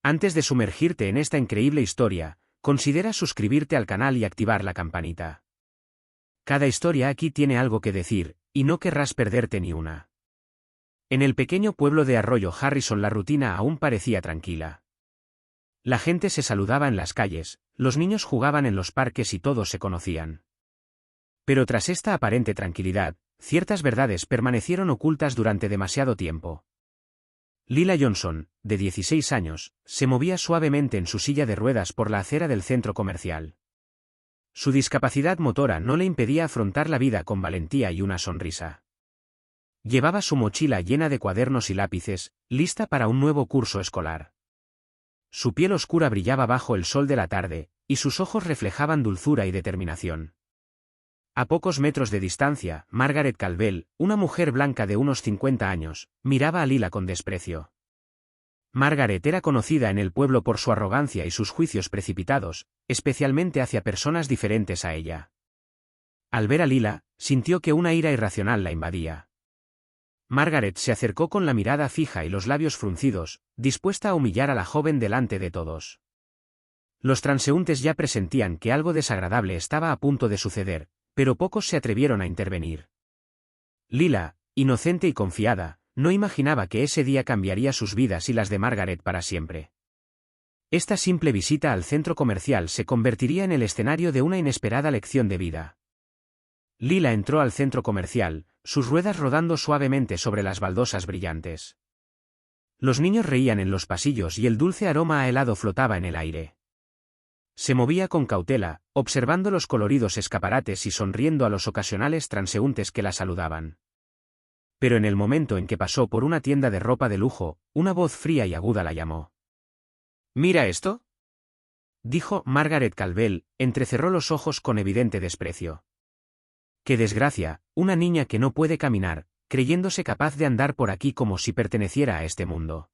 Antes de sumergirte en esta increíble historia, considera suscribirte al canal y activar la campanita. Cada historia aquí tiene algo que decir, y no querrás perderte ni una. En el pequeño pueblo de Arroyo Harrison la rutina aún parecía tranquila. La gente se saludaba en las calles, los niños jugaban en los parques y todos se conocían. Pero tras esta aparente tranquilidad, ciertas verdades permanecieron ocultas durante demasiado tiempo. Lila Johnson, de 16 años, se movía suavemente en su silla de ruedas por la acera del centro comercial. Su discapacidad motora no le impedía afrontar la vida con valentía y una sonrisa. Llevaba su mochila llena de cuadernos y lápices, lista para un nuevo curso escolar. Su piel oscura brillaba bajo el sol de la tarde, y sus ojos reflejaban dulzura y determinación. A pocos metros de distancia, Margaret Calvell, una mujer blanca de unos 50 años, miraba a Lila con desprecio. Margaret era conocida en el pueblo por su arrogancia y sus juicios precipitados, especialmente hacia personas diferentes a ella. Al ver a Lila, sintió que una ira irracional la invadía. Margaret se acercó con la mirada fija y los labios fruncidos, dispuesta a humillar a la joven delante de todos. Los transeúntes ya presentían que algo desagradable estaba a punto de suceder, pero pocos se atrevieron a intervenir. Lila, inocente y confiada, no imaginaba que ese día cambiaría sus vidas y las de Margaret para siempre. Esta simple visita al centro comercial se convertiría en el escenario de una inesperada lección de vida. Lila entró al centro comercial, sus ruedas rodando suavemente sobre las baldosas brillantes. Los niños reían en los pasillos y el dulce aroma a helado flotaba en el aire. Se movía con cautela, observando los coloridos escaparates y sonriendo a los ocasionales transeúntes que la saludaban. Pero en el momento en que pasó por una tienda de ropa de lujo, una voz fría y aguda la llamó. «¿Mira esto?», dijo Margaret Calvell, entrecerró los ojos con evidente desprecio. «¡Qué desgracia, una niña que no puede caminar, creyéndose capaz de andar por aquí como si perteneciera a este mundo!».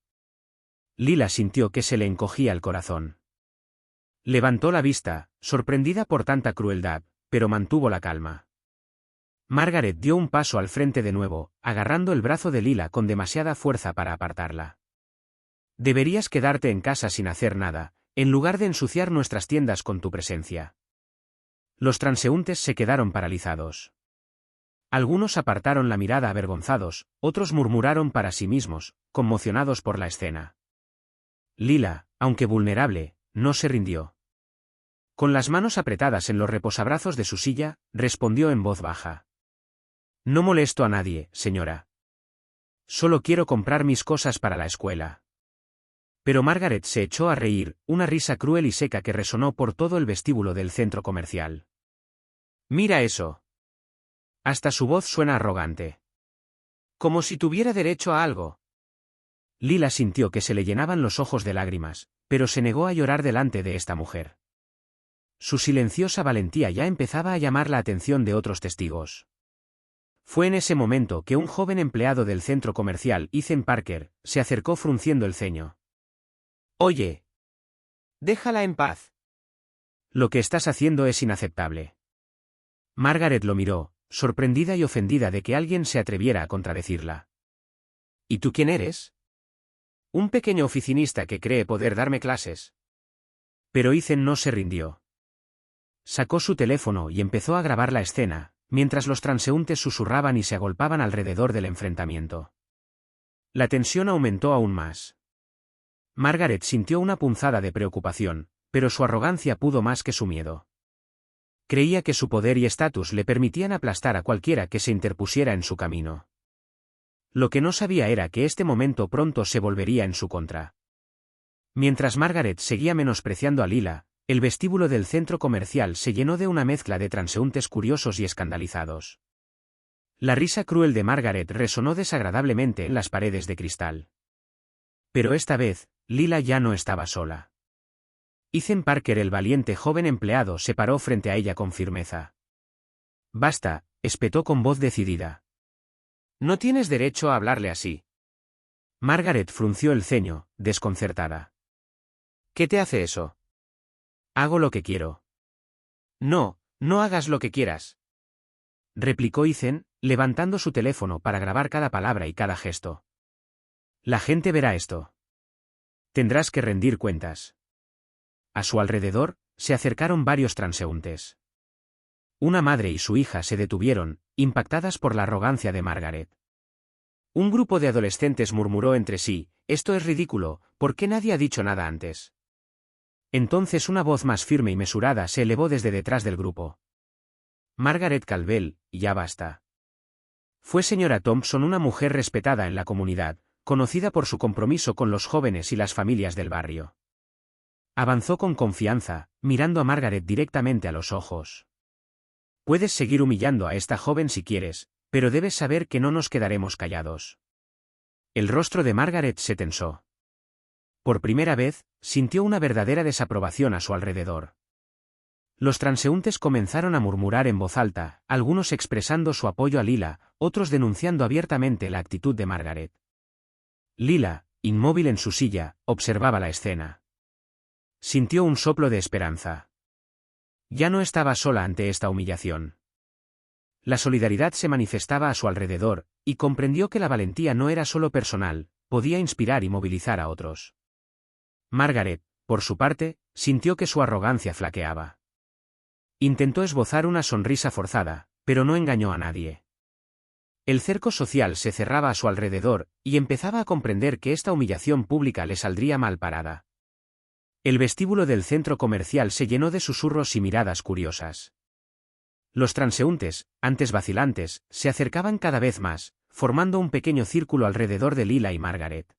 Lila sintió que se le encogía el corazón. Levantó la vista, sorprendida por tanta crueldad, pero mantuvo la calma. Margaret dio un paso al frente de nuevo, agarrando el brazo de Lila con demasiada fuerza para apartarla. «Deberías quedarte en casa sin hacer nada, en lugar de ensuciar nuestras tiendas con tu presencia». Los transeúntes se quedaron paralizados. Algunos apartaron la mirada avergonzados, otros murmuraron para sí mismos, conmocionados por la escena. Lila, aunque vulnerable, no se rindió. Con las manos apretadas en los reposabrazos de su silla, respondió en voz baja. «No molesto a nadie, señora. Solo quiero comprar mis cosas para la escuela». Pero Margaret se echó a reír, una risa cruel y seca que resonó por todo el vestíbulo del centro comercial. «Mira eso». Hasta su voz suena arrogante. Como si tuviera derecho a algo. Lila sintió que se le llenaban los ojos de lágrimas, pero se negó a llorar delante de esta mujer. Su silenciosa valentía ya empezaba a llamar la atención de otros testigos. Fue en ese momento que un joven empleado del centro comercial, Ethan Parker, se acercó frunciendo el ceño. «Oye. Déjala en paz. Lo que estás haciendo es inaceptable». Margaret lo miró, sorprendida y ofendida de que alguien se atreviera a contradecirla. «¿Y tú quién eres?» «Un pequeño oficinista que cree poder darme clases». Pero Ethan no se rindió. Sacó su teléfono y empezó a grabar la escena, mientras los transeúntes susurraban y se agolpaban alrededor del enfrentamiento. La tensión aumentó aún más. Margaret sintió una punzada de preocupación, pero su arrogancia pudo más que su miedo. Creía que su poder y estatus le permitían aplastar a cualquiera que se interpusiera en su camino. Lo que no sabía era que este momento pronto se volvería en su contra. Mientras Margaret seguía menospreciando a Lila, el vestíbulo del centro comercial se llenó de una mezcla de transeúntes curiosos y escandalizados. La risa cruel de Margaret resonó desagradablemente en las paredes de cristal. Pero esta vez, Lila ya no estaba sola. Ethan Parker, el valiente joven empleado, se paró frente a ella con firmeza. «Basta», espetó con voz decidida. «No tienes derecho a hablarle así». Margaret frunció el ceño, desconcertada. «¿Qué te hace eso?» «Hago lo que quiero». «No, no hagas lo que quieras», replicó Ethan, levantando su teléfono para grabar cada palabra y cada gesto. «La gente verá esto». Tendrás que rendir cuentas. A su alrededor, se acercaron varios transeúntes. Una madre y su hija se detuvieron, impactadas por la arrogancia de Margaret. Un grupo de adolescentes murmuró entre sí, «Esto es ridículo, ¿por qué nadie ha dicho nada antes?». Entonces una voz más firme y mesurada se elevó desde detrás del grupo. «Margaret Calvell, ya basta». Fue señora Thompson una mujer respetada en la comunidad, conocida por su compromiso con los jóvenes y las familias del barrio. Avanzó con confianza, mirando a Margaret directamente a los ojos. «Puedes seguir humillando a esta joven si quieres, pero debes saber que no nos quedaremos callados». El rostro de Margaret se tensó. Por primera vez, sintió una verdadera desaprobación a su alrededor. Los transeúntes comenzaron a murmurar en voz alta, algunos expresando su apoyo a Lila, otros denunciando abiertamente la actitud de Margaret. Lila, inmóvil en su silla, observaba la escena. Sintió un soplo de esperanza. Ya no estaba sola ante esta humillación. La solidaridad se manifestaba a su alrededor, y comprendió que la valentía no era solo personal, podía inspirar y movilizar a otros. Margaret, por su parte, sintió que su arrogancia flaqueaba. Intentó esbozar una sonrisa forzada, pero no engañó a nadie. El cerco social se cerraba a su alrededor, y empezaba a comprender que esta humillación pública le saldría mal parada. El vestíbulo del centro comercial se llenó de susurros y miradas curiosas. Los transeúntes, antes vacilantes, se acercaban cada vez más, formando un pequeño círculo alrededor de Lila y Margaret.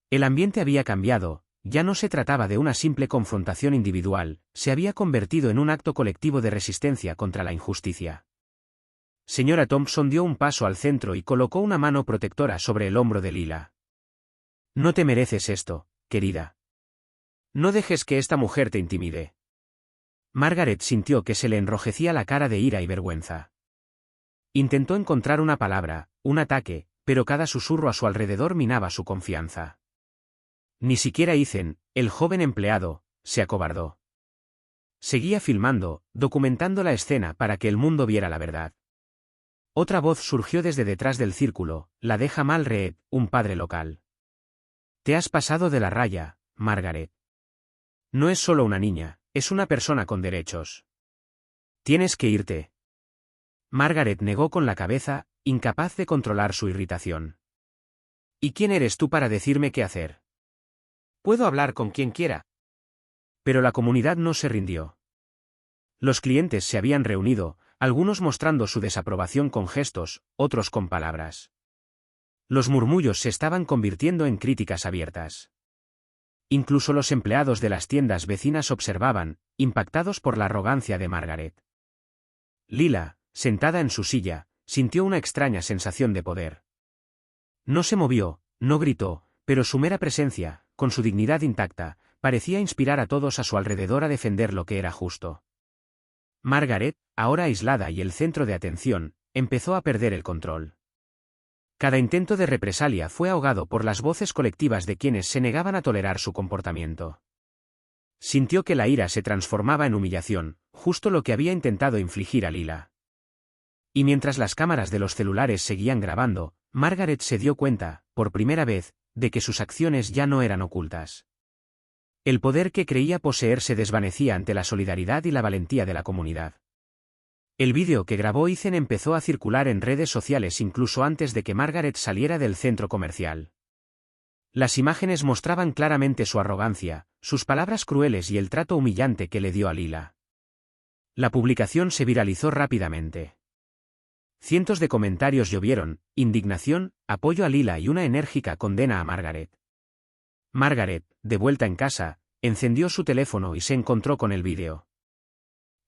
El ambiente había cambiado, ya no se trataba de una simple confrontación individual, se había convertido en un acto colectivo de resistencia contra la injusticia. Señora Thompson dio un paso al centro y colocó una mano protectora sobre el hombro de Lila. «No te mereces esto, querida. No dejes que esta mujer te intimide». Margaret sintió que se le enrojecía la cara de ira y vergüenza. Intentó encontrar una palabra, un ataque, pero cada susurro a su alrededor minaba su confianza. Ni siquiera Ethan, el joven empleado, se acobardó. Seguía filmando, documentando la escena para que el mundo viera la verdad. Otra voz surgió desde detrás del círculo, la de Jamal Reed, un padre local. «Te has pasado de la raya, Margaret. No es solo una niña, es una persona con derechos. Tienes que irte». Margaret negó con la cabeza, incapaz de controlar su irritación. «¿Y quién eres tú para decirme qué hacer? Puedo hablar con quien quiera». Pero la comunidad no se rindió. Los clientes se habían reunido, algunos mostrando su desaprobación con gestos, otros con palabras. Los murmullos se estaban convirtiendo en críticas abiertas. Incluso los empleados de las tiendas vecinas observaban, impactados por la arrogancia de Margaret. Lila, sentada en su silla, sintió una extraña sensación de poder. No se movió, no gritó, pero su mera presencia, con su dignidad intacta, parecía inspirar a todos a su alrededor a defender lo que era justo. Margaret, ahora aislada y el centro de atención, empezó a perder el control. Cada intento de represalia fue ahogado por las voces colectivas de quienes se negaban a tolerar su comportamiento. Sintió que la ira se transformaba en humillación, justo lo que había intentado infligir a Lila. Y mientras las cámaras de los celulares seguían grabando, Margaret se dio cuenta, por primera vez, de que sus acciones ya no eran ocultas. El poder que creía poseer se desvanecía ante la solidaridad y la valentía de la comunidad. El vídeo que grabó Ethan empezó a circular en redes sociales incluso antes de que Margaret saliera del centro comercial. Las imágenes mostraban claramente su arrogancia, sus palabras crueles y el trato humillante que le dio a Lila. La publicación se viralizó rápidamente. Cientos de comentarios llovieron, indignación, apoyo a Lila y una enérgica condena a Margaret. Margaret, de vuelta en casa, encendió su teléfono y se encontró con el vídeo.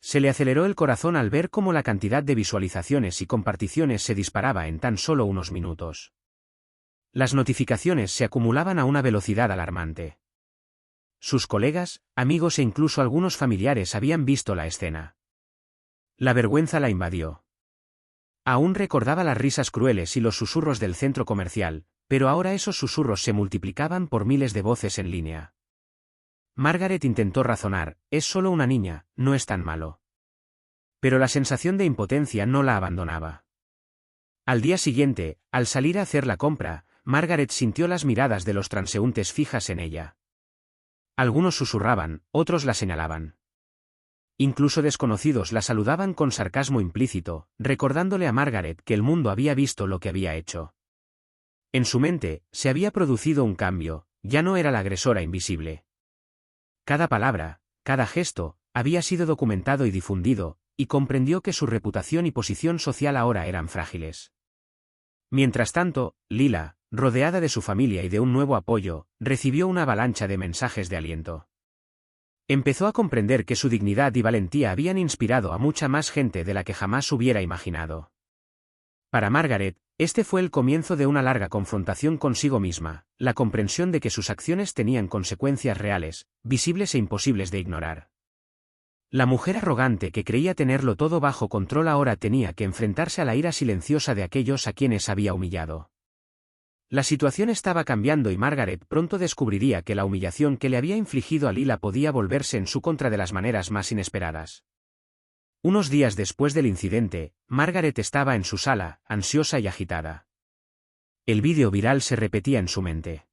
Se le aceleró el corazón al ver cómo la cantidad de visualizaciones y comparticiones se disparaba en tan solo unos minutos. Las notificaciones se acumulaban a una velocidad alarmante. Sus colegas, amigos e incluso algunos familiares habían visto la escena. La vergüenza la invadió. Aún recordaba las risas crueles y los susurros del centro comercial, pero ahora esos susurros se multiplicaban por miles de voces en línea. Margaret intentó razonar, es solo una niña, no es tan malo. Pero la sensación de impotencia no la abandonaba. Al día siguiente, al salir a hacer la compra, Margaret sintió las miradas de los transeúntes fijas en ella. Algunos susurraban, otros la señalaban. Incluso desconocidos la saludaban con sarcasmo implícito, recordándole a Margaret que el mundo había visto lo que había hecho. En su mente, se había producido un cambio, ya no era la agresora invisible. Cada palabra, cada gesto, había sido documentado y difundido, y comprendió que su reputación y posición social ahora eran frágiles. Mientras tanto, Lila, rodeada de su familia y de un nuevo apoyo, recibió una avalancha de mensajes de aliento. Empezó a comprender que su dignidad y valentía habían inspirado a mucha más gente de la que jamás hubiera imaginado. Para Margaret, este fue el comienzo de una larga confrontación consigo misma, la comprensión de que sus acciones tenían consecuencias reales, visibles e imposibles de ignorar. La mujer arrogante que creía tenerlo todo bajo control ahora tenía que enfrentarse a la ira silenciosa de aquellos a quienes había humillado. La situación estaba cambiando y Margaret pronto descubriría que la humillación que le había infligido a Lila podía volverse en su contra de las maneras más inesperadas. Unos días después del incidente, Margaret estaba en su sala, ansiosa y agitada. El vídeo viral se repetía en su mente.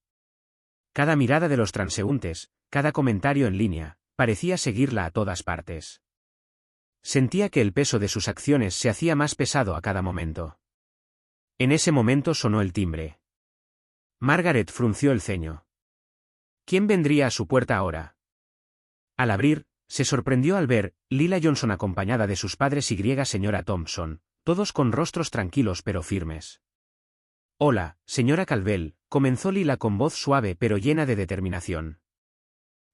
Cada mirada de los transeúntes, cada comentario en línea, parecía seguirla a todas partes. Sentía que el peso de sus acciones se hacía más pesado a cada momento. En ese momento sonó el timbre. Margaret frunció el ceño. ¿Quién vendría a su puerta ahora? Al abrir, se sorprendió al ver Lila Johnson acompañada de sus padres y señora Thompson, todos con rostros tranquilos pero firmes. Hola, señora Calvell, comenzó Lila con voz suave pero llena de determinación.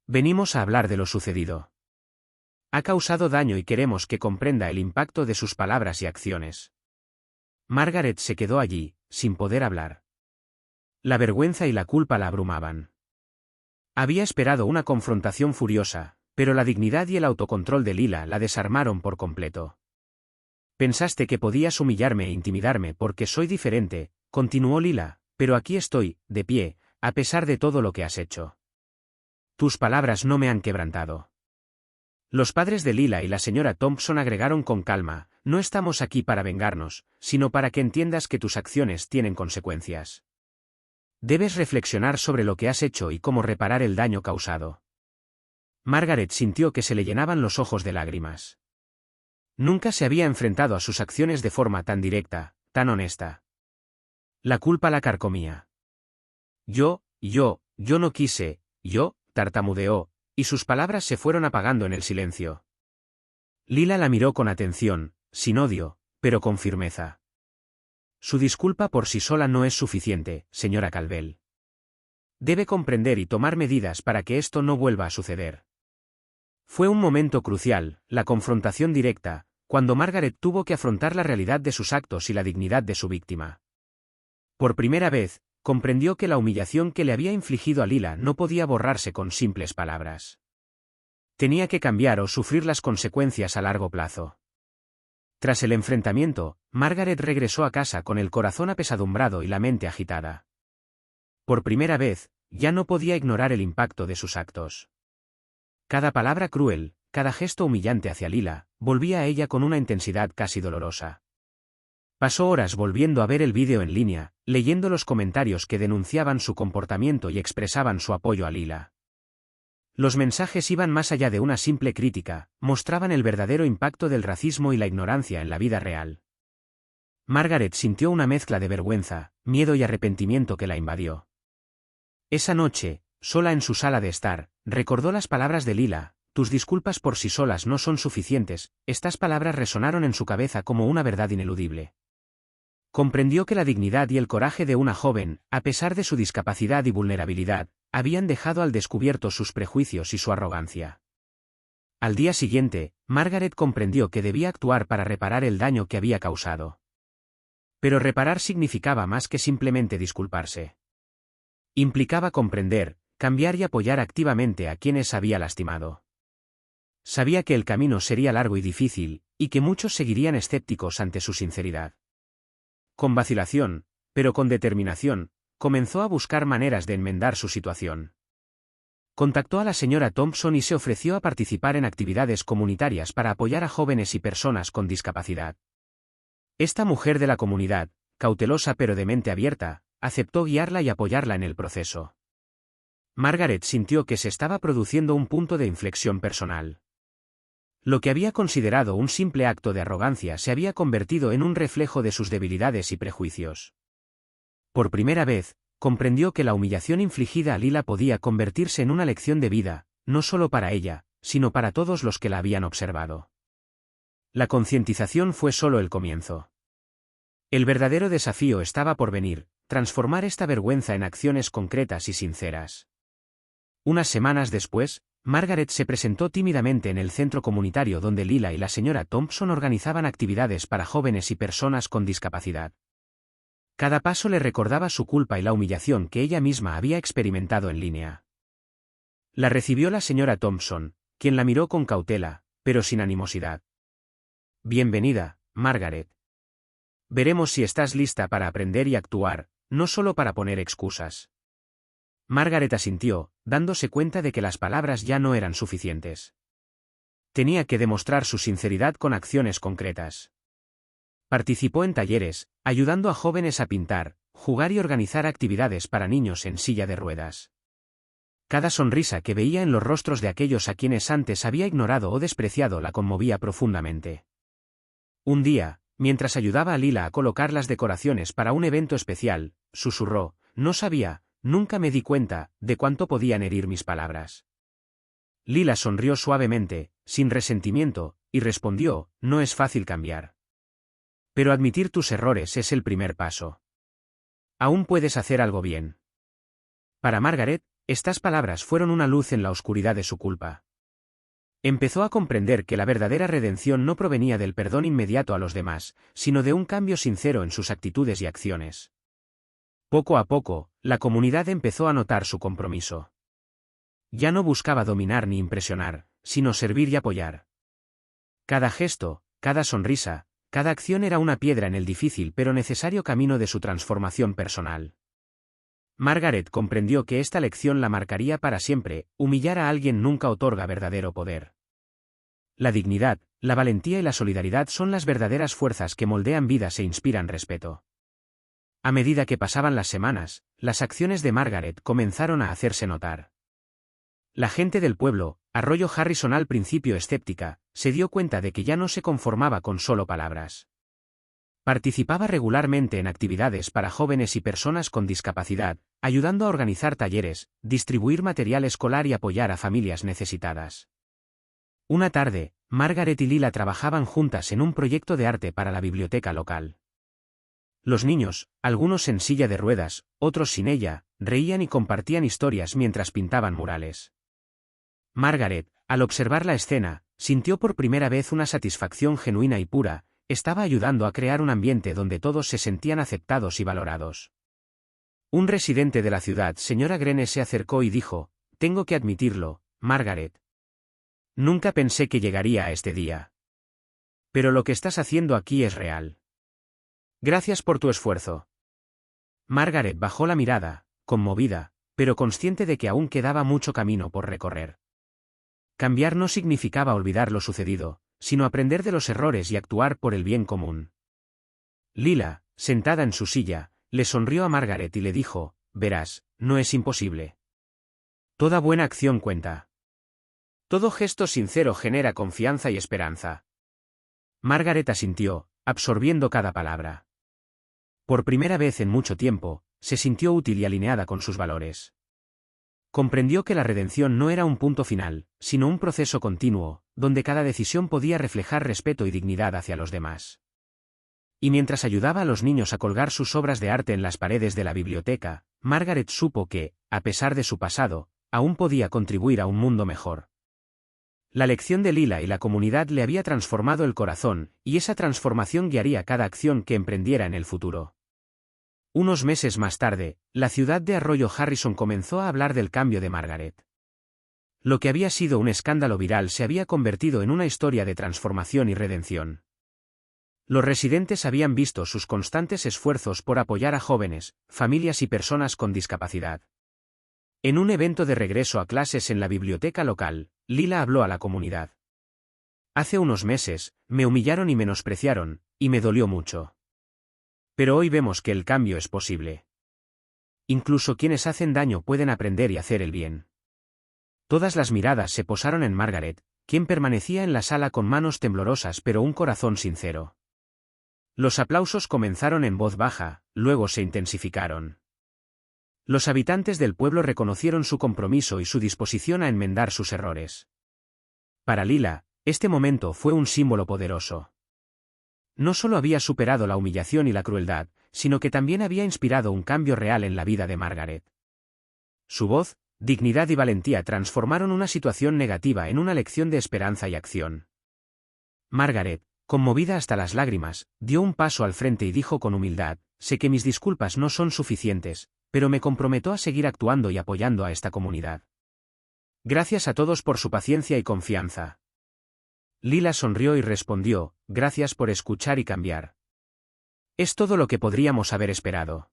Venimos a hablar de lo sucedido. Ha causado daño y queremos que comprenda el impacto de sus palabras y acciones. Margaret se quedó allí, sin poder hablar. La vergüenza y la culpa la abrumaban. Había esperado una confrontación furiosa, pero la dignidad y el autocontrol de Lila la desarmaron por completo. Pensaste que podías humillarme e intimidarme porque soy diferente, continuó Lila, pero aquí estoy, de pie, a pesar de todo lo que has hecho. Tus palabras no me han quebrantado. Los padres de Lila y la señora Thompson agregaron con calma, no estamos aquí para vengarnos, sino para que entiendas que tus acciones tienen consecuencias. Debes reflexionar sobre lo que has hecho y cómo reparar el daño causado. Margaret sintió que se le llenaban los ojos de lágrimas. Nunca se había enfrentado a sus acciones de forma tan directa, tan honesta. La culpa la carcomía. Yo no quise, tartamudeó, y sus palabras se fueron apagando en el silencio. Lila la miró con atención, sin odio, pero con firmeza. Su disculpa por sí sola no es suficiente, señora Calvell. Debe comprender y tomar medidas para que esto no vuelva a suceder. Fue un momento crucial, la confrontación directa, cuando Margaret tuvo que afrontar la realidad de sus actos y la dignidad de su víctima. Por primera vez, comprendió que la humillación que le había infligido a Lila no podía borrarse con simples palabras. Tenía que cambiar o sufrir las consecuencias a largo plazo. Tras el enfrentamiento, Margaret regresó a casa con el corazón apesadumbrado y la mente agitada. Por primera vez, ya no podía ignorar el impacto de sus actos. Cada palabra cruel, cada gesto humillante hacia Lila, volvía a ella con una intensidad casi dolorosa. Pasó horas volviendo a ver el vídeo en línea, leyendo los comentarios que denunciaban su comportamiento y expresaban su apoyo a Lila. Los mensajes iban más allá de una simple crítica, mostraban el verdadero impacto del racismo y la ignorancia en la vida real. Margaret sintió una mezcla de vergüenza, miedo y arrepentimiento que la invadió. Esa noche, sola en su sala de estar, recordó las palabras de Lila, tus disculpas por sí solas no son suficientes, estas palabras resonaron en su cabeza como una verdad ineludible. Comprendió que la dignidad y el coraje de una joven, a pesar de su discapacidad y vulnerabilidad, habían dejado al descubierto sus prejuicios y su arrogancia. Al día siguiente, Margaret comprendió que debía actuar para reparar el daño que había causado. Pero reparar significaba más que simplemente disculparse. Implicaba comprender, cambiar y apoyar activamente a quienes había lastimado. Sabía que el camino sería largo y difícil, y que muchos seguirían escépticos ante su sinceridad. Con vacilación, pero con determinación, comenzó a buscar maneras de enmendar su situación. Contactó a la señora Thompson y se ofreció a participar en actividades comunitarias para apoyar a jóvenes y personas con discapacidad. Esta mujer de la comunidad, cautelosa pero de mente abierta, aceptó guiarla y apoyarla en el proceso. Margaret sintió que se estaba produciendo un punto de inflexión personal. Lo que había considerado un simple acto de arrogancia se había convertido en un reflejo de sus debilidades y prejuicios. Por primera vez, comprendió que la humillación infligida a Lila podía convertirse en una lección de vida, no solo para ella, sino para todos los que la habían observado. La concientización fue solo el comienzo. El verdadero desafío estaba por venir, transformar esta vergüenza en acciones concretas y sinceras. Unas semanas después, Margaret se presentó tímidamente en el centro comunitario donde Lila y la señora Thompson organizaban actividades para jóvenes y personas con discapacidad. Cada paso le recordaba su culpa y la humillación que ella misma había experimentado en línea. La recibió la señora Thompson, quien la miró con cautela, pero sin animosidad. Bienvenida, Margaret. Veremos si estás lista para aprender y actuar, no solo para poner excusas. Margaret asintió, dándose cuenta de que las palabras ya no eran suficientes. Tenía que demostrar su sinceridad con acciones concretas. Participó en talleres, ayudando a jóvenes a pintar, jugar y organizar actividades para niños en silla de ruedas. Cada sonrisa que veía en los rostros de aquellos a quienes antes había ignorado o despreciado la conmovía profundamente. Un día, mientras ayudaba a Lila a colocar las decoraciones para un evento especial, susurró: «No sabía, nunca me di cuenta, de cuánto podían herir mis palabras». Lila sonrió suavemente, sin resentimiento, y respondió: «No es fácil cambiar. Pero admitir tus errores es el primer paso. Aún puedes hacer algo bien». Para Margaret, estas palabras fueron una luz en la oscuridad de su culpa. Empezó a comprender que la verdadera redención no provenía del perdón inmediato a los demás, sino de un cambio sincero en sus actitudes y acciones. Poco a poco, la comunidad empezó a notar su compromiso. Ya no buscaba dominar ni impresionar, sino servir y apoyar. Cada gesto, cada sonrisa, cada acción era una piedra en el difícil pero necesario camino de su transformación personal. Margaret comprendió que esta lección la marcaría para siempre: humillar a alguien nunca otorga verdadero poder. La dignidad, la valentía y la solidaridad son las verdaderas fuerzas que moldean vidas e inspiran respeto. A medida que pasaban las semanas, las acciones de Margaret comenzaron a hacerse notar. La gente del pueblo, Arroyo Harrison al principio escéptica, se dio cuenta de que ya no se conformaba con solo palabras. Participaba regularmente en actividades para jóvenes y personas con discapacidad, ayudando a organizar talleres, distribuir material escolar y apoyar a familias necesitadas. Una tarde, Margaret y Lila trabajaban juntas en un proyecto de arte para la biblioteca local. Los niños, algunos en silla de ruedas, otros sin ella, reían y compartían historias mientras pintaban murales. Margaret, al observar la escena, sintió por primera vez una satisfacción genuina y pura. Estaba ayudando a crear un ambiente donde todos se sentían aceptados y valorados. Un residente de la ciudad, señora Grene, se acercó y dijo: «Tengo que admitirlo, Margaret. Nunca pensé que llegaría a este día. Pero lo que estás haciendo aquí es real. Gracias por tu esfuerzo». Margaret bajó la mirada, conmovida, pero consciente de que aún quedaba mucho camino por recorrer. Cambiar no significaba olvidar lo sucedido, sino aprender de los errores y actuar por el bien común. Lila, sentada en su silla, le sonrió a Margaret y le dijo: «Verás, no es imposible. Toda buena acción cuenta. Todo gesto sincero genera confianza y esperanza». Margaret asintió, absorbiendo cada palabra. Por primera vez en mucho tiempo, se sintió útil y alineada con sus valores. Comprendió que la redención no era un punto final, sino un proceso continuo, donde cada decisión podía reflejar respeto y dignidad hacia los demás. Y mientras ayudaba a los niños a colgar sus obras de arte en las paredes de la biblioteca, Margaret supo que, a pesar de su pasado, aún podía contribuir a un mundo mejor. La lección de Lila y la comunidad le había transformado el corazón, y esa transformación guiaría cada acción que emprendiera en el futuro. Unos meses más tarde, la ciudad de Arroyo Harrison comenzó a hablar del cambio de Margaret. Lo que había sido un escándalo viral se había convertido en una historia de transformación y redención. Los residentes habían visto sus constantes esfuerzos por apoyar a jóvenes, familias y personas con discapacidad. En un evento de regreso a clases en la biblioteca local, Lila habló a la comunidad. «Hace unos meses, me humillaron y menospreciaron, y me dolió mucho. Pero hoy vemos que el cambio es posible. Incluso quienes hacen daño pueden aprender y hacer el bien. Todas las miradas se posaron en Margaret, quien permanecía en la sala con manos temblorosas pero un corazón sincero. Los aplausos comenzaron en voz baja, luego se intensificaron. Los habitantes del pueblo reconocieron su compromiso y su disposición a enmendar sus errores. Para Lila, este momento fue un símbolo poderoso. No solo había superado la humillación y la crueldad, sino que también había inspirado un cambio real en la vida de Margaret. Su voz, dignidad y valentía transformaron una situación negativa en una lección de esperanza y acción. Margaret, conmovida hasta las lágrimas, dio un paso al frente y dijo con humildad: «Sé que mis disculpas no son suficientes, pero me comprometo a seguir actuando y apoyando a esta comunidad. Gracias a todos por su paciencia y confianza». Lila sonrió y respondió: «Gracias por escuchar y cambiar. Es todo lo que podríamos haber esperado».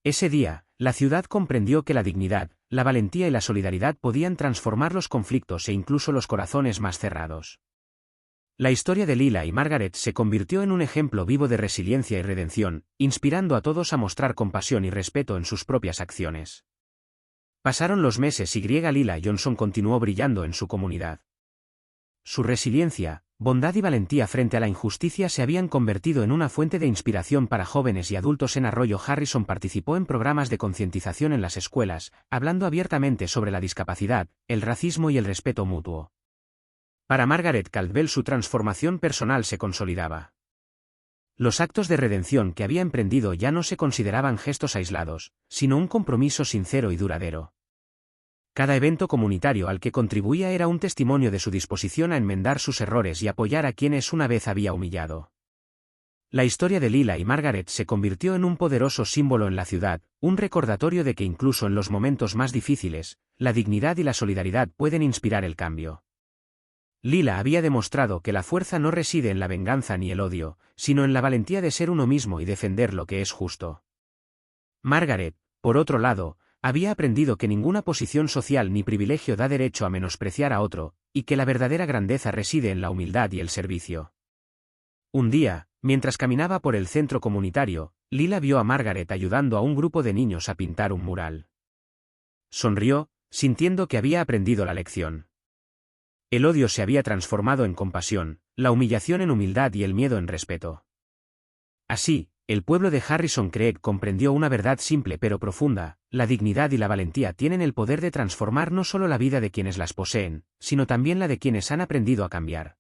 Ese día, la ciudad comprendió que la dignidad, la valentía y la solidaridad podían transformar los conflictos e incluso los corazones más cerrados. La historia de Lila y Margaret se convirtió en un ejemplo vivo de resiliencia y redención, inspirando a todos a mostrar compasión y respeto en sus propias acciones. Pasaron los meses y Lila Johnson continuó brillando en su comunidad. Su resiliencia, bondad y valentía frente a la injusticia se habían convertido en una fuente de inspiración para jóvenes y adultos. En Arroyo Harrison participó en programas de concientización en las escuelas, hablando abiertamente sobre la discapacidad, el racismo y el respeto mutuo. Para Margaret Caldwell su transformación personal se consolidaba. Los actos de redención que había emprendido ya no se consideraban gestos aislados, sino un compromiso sincero y duradero. Cada evento comunitario al que contribuía era un testimonio de su disposición a enmendar sus errores y apoyar a quienes una vez había humillado. La historia de Lila y Margaret se convirtió en un poderoso símbolo en la ciudad, un recordatorio de que incluso en los momentos más difíciles, la dignidad y la solidaridad pueden inspirar el cambio. Lila había demostrado que la fuerza no reside en la venganza ni el odio, sino en la valentía de ser uno mismo y defender lo que es justo. Margaret, por otro lado, había aprendido que ninguna posición social ni privilegio da derecho a menospreciar a otro, y que la verdadera grandeza reside en la humildad y el servicio. Un día, mientras caminaba por el centro comunitario, Lila vio a Margaret ayudando a un grupo de niños a pintar un mural. Sonrió, sintiendo que había aprendido la lección. El odio se había transformado en compasión, la humillación en humildad y el miedo en respeto. Así, el pueblo de Harrison Creek comprendió una verdad simple pero profunda: la dignidad y la valentía tienen el poder de transformar no solo la vida de quienes las poseen, sino también la de quienes han aprendido a cambiar.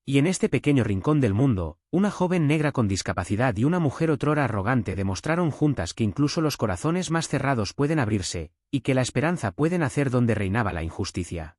Y en este pequeño rincón del mundo, una joven negra con discapacidad y una mujer otrora arrogante demostraron juntas que incluso los corazones más cerrados pueden abrirse, y que la esperanza puede nacer donde reinaba la injusticia.